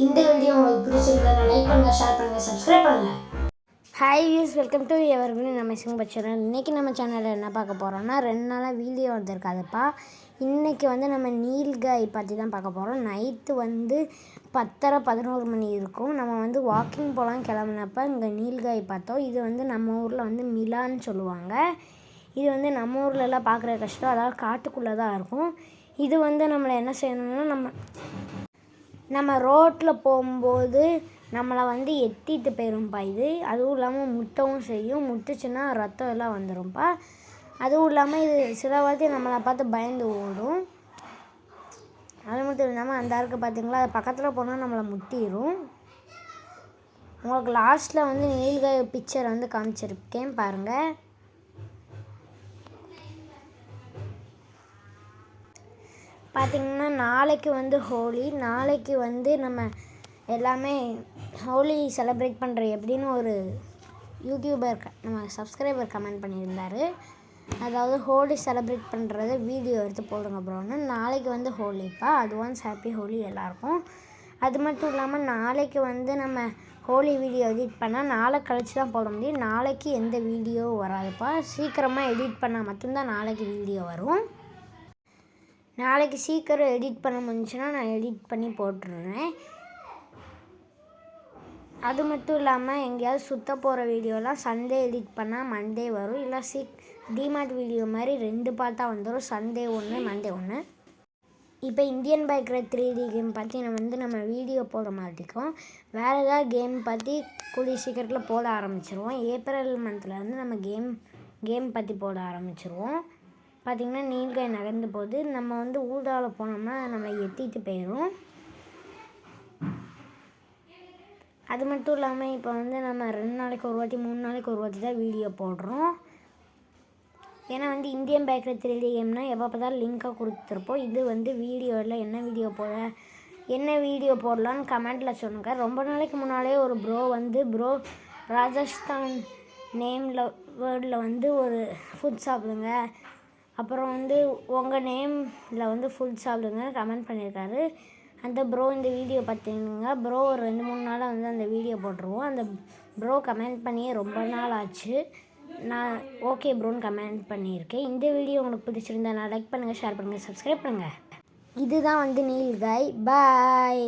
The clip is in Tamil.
இந்த வீடியோ உங்களுக்கு பிடிச்சிருந்தா லைக் பண்ணுங்கள், ஷேர் பண்ணுங்கள், சப்ஸ்கிரைப் பண்ணுங்கள். Hi views, welcome to evergreen amazing channel. இன்றைக்கி நம்ம சேனலில் என்ன பார்க்க போகிறோம்னா 2 நாளாக வீடியோ வந்திருக்காதுப்பா. இன்றைக்கி நம்ம நீல்காய் பற்றி தான் பார்க்க போகிறோம். நைட்டு 10:30 11 மணி இருக்கும். நம்ம வாக்கிங் போகலாம் கிளம்புனப்போ இங்கே நீல்காய் பார்த்தோம். இது நம்ம ஊரில் மிலான்னு சொல்லுவாங்க. இது நம்ம ஊர்லலாம் பார்க்குற கஷ்டம், அதாவது காட்டுக்குள்ளே தான் இருக்கும். இது நம்மளை என்ன செய்யணும்னா நம்ம ரோட்டில் போகும்போது நம்மளை எத்திட்டு போயிரும்ப்பா. அதுவும் இல்லாமல் முட்டவும் செய்யும். முட்டுச்சுன்னா ரத்தம் எல்லாம் வந்துடும்ப்பா. அதுவும் இல்லாமல் இது சில வாட்டி நம்மளை பார்த்து பயந்து ஓடும். அது மட்டும் இல்லாமல் அந்த ஆருக்கு பார்த்திங்களா, அது பக்கத்தில் போனால் நம்மளை முட்டிடும். உங்களுக்கு லாஸ்ட்டில் நீல்காய் பிக்சர் காமிச்சிருக்கேன் பாருங்கள். பார்த்திங்கன்னா நாளைக்கு ஹோலி. நாளைக்கு நம்ம எல்லாமே ஹோலி செலிப்ரேட் பண்ணுற எப்படின்னு ஒரு யூடியூபர் நம்ம சப்ஸ்கிரைபர் கமெண்ட் பண்ணியிருந்தார். அதாவது ஹோலி செலிப்ரேட் பண்ணுறத வீடியோ எடுத்து போடுங்க ப்ரோன்னு. நாளைக்கு ஹோலிப்பா. அட்வான்ஸ் ஹாப்பி ஹோலி எல்லாருக்கும். அது மட்டும் இல்லாமல் நாளைக்கு நம்ம ஹோலி வீடியோ எடிட் பண்ணால் நாளை கழிச்சு தான் போட முடியும். நாளைக்கு எந்த வீடியோவும் வராதுப்பா. சீக்கிரமாக எடிட் பண்ணால் மட்டும்தான் நாளைக்கு வீடியோ வரும். நாளைக்கு சீக்கிரம் எடிட் பண்ண முடிஞ்சுன்னா நான் எடிட் பண்ணி போட்டுடுறேன். அது மட்டும் இல்லாமல் எங்கேயாவது சுற்ற போகிற வீடியோலாம் சண்டே எடிட் பண்ணால் மண்டே வரும். இல்லை டிமார்ட் வீடியோ மாதிரி 2 பார்ட்டாக வந்துடும். சண்டே ஒன்று, மண்டே ஒன்று. இப்போ இந்தியன் பைக்கர் 3D கேம் பற்றி நம்ம வீடியோ போட மாட்டேங்கிறோம். வேறு ஏதாவது கேம் பற்றி கூடிய சீக்கிரத்தில் போட ஆரம்பிச்சிருவோம். ஏப்ரல் மந்த்லேருந்து நம்ம கேம் பற்றி போட ஆரம்பிச்சிருவோம். பார்த்திங்கன்னா நீல்காய் நகர்ந்து போகுது. நம்ம ஊடாவில் போனோம்னா நம்மளை எத்திட்டு போயிடும். அது மட்டும் இல்லாமல் இப்போ நம்ம 2 நாளைக்கு ஒரு வாட்டி 3 நாளைக்கு ஒரு வாட்டி தான் வீடியோ போடுறோம். ஏன்னா இந்தியன் பைக்கர் 3D கேம்னால் எப்போ பார்த்தாலும் லிங்காக கொடுத்துருப்போம். இது வீடியோவில் என்ன வீடியோ போடலான்னு கமெண்ட்டில் சொல்லுங்கள். ரொம்ப நாளைக்கு முன்னாலே ஒரு ப்ரோ ராஜஸ்தான் நேமில் வேர்டில் ஒரு ஃபுட் சாப்பிடுங்க, அப்புறம் உங்கள் நேமில் ஃபுட் சாப்பிடுங்க கமெண்ட் பண்ணியிருக்காரு. அந்த ப்ரோ இந்த வீடியோ பார்த்தீங்கன்னா ப்ரோ ஒரு 2-3 நாளாக அந்த வீடியோ போட்டுருவோம். அந்த ப்ரோ கமெண்ட் பண்ணியே ரொம்ப நாள் ஆச்சு. நான் ஓகே ப்ரோன்னு கமெண்ட் பண்ணியிருக்கேன். இந்த வீடியோ உங்களுக்கு பிடிச்சிருந்தா நான் லைக் பண்ணுங்கள், ஷேர் பண்ணுங்கள், சப்ஸ்கிரைப் பண்ணுங்கள். இதுதான் நீல்காய். பாய்.